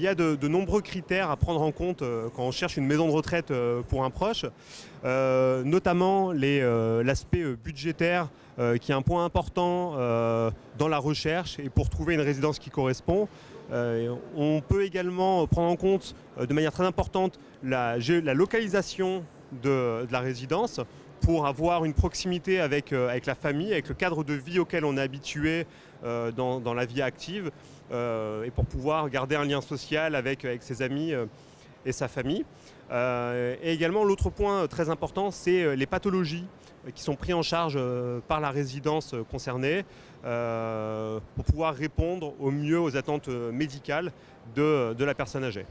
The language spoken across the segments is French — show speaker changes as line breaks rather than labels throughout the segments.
y a de nombreux critères à prendre en compte quand on cherche une maison de retraite pour un proche, notamment l'aspect budgétaire qui est un point important dans la recherche et pour trouver une résidence qui correspond. On peut également prendre en compte de manière très importante la localisation de la résidence pour avoir une proximité avec la famille, avec le cadre de vie auquel on est habitué dans la vie active et pour pouvoir garder un lien social avec ses amis et sa famille. Et également, l'autre point très important, c'est les pathologies qui sont prises en charge par la résidence concernée pour pouvoir répondre au mieux aux attentes médicales de la personne âgée.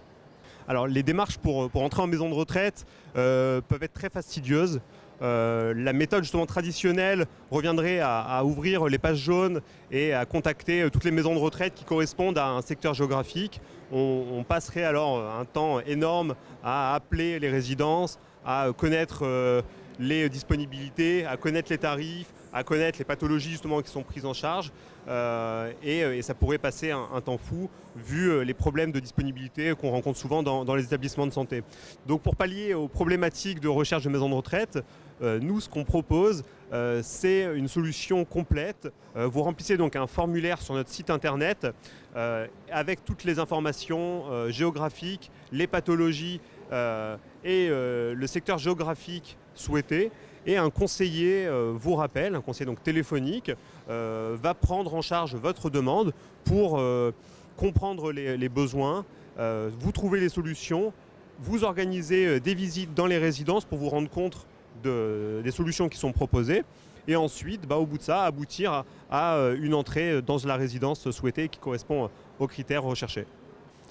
Alors, les démarches pour entrer en maison de retraite peuvent être très fastidieuses. La méthode justement traditionnelle reviendrait à ouvrir les pages jaunes et à contacter toutes les maisons de retraite qui correspondent à un secteur géographique. On passerait alors un temps énorme à appeler les résidences, à connaître les disponibilités, à connaître les tarifs, à connaître les pathologies justement qui sont prises en charge et ça pourrait passer un temps fou vu les problèmes de disponibilité qu'on rencontre souvent dans les établissements de santé. Donc pour pallier aux problématiques de recherche de maison de retraite, nous ce qu'on propose c'est une solution complète. Vous remplissez donc un formulaire sur notre site internet avec toutes les informations géographiques, les pathologies et le secteur géographique souhaité. Et un conseiller vous rappelle, un conseiller donc téléphonique, va prendre en charge votre demande pour comprendre les besoins, vous trouver les solutions, vous organiser des visites dans les résidences pour vous rendre compte des solutions qui sont proposées et ensuite, au bout de ça, aboutir à une entrée dans la résidence souhaitée qui correspond aux critères recherchés.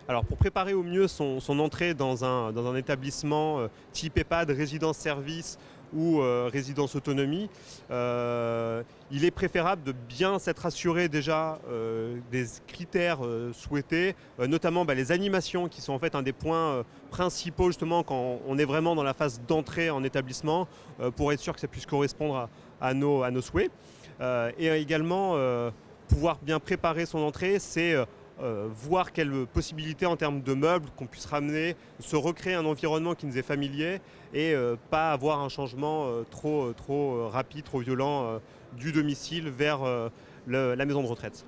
Alors pour préparer au mieux son entrée dans un établissement type EHPAD, résidence-service ou résidence autonomie, il est préférable de bien s'être assuré déjà des critères souhaités, notamment les animations qui sont en fait un des points principaux justement quand on est vraiment dans la phase d'entrée en établissement pour être sûr que ça puisse correspondre à nos souhaits. Et également pouvoir bien préparer son entrée, c'est voir quelles possibilités en termes de meubles qu'on puisse ramener, se recréer un environnement qui nous est familier et pas avoir un changement trop rapide, trop violent du domicile vers la maison de retraite.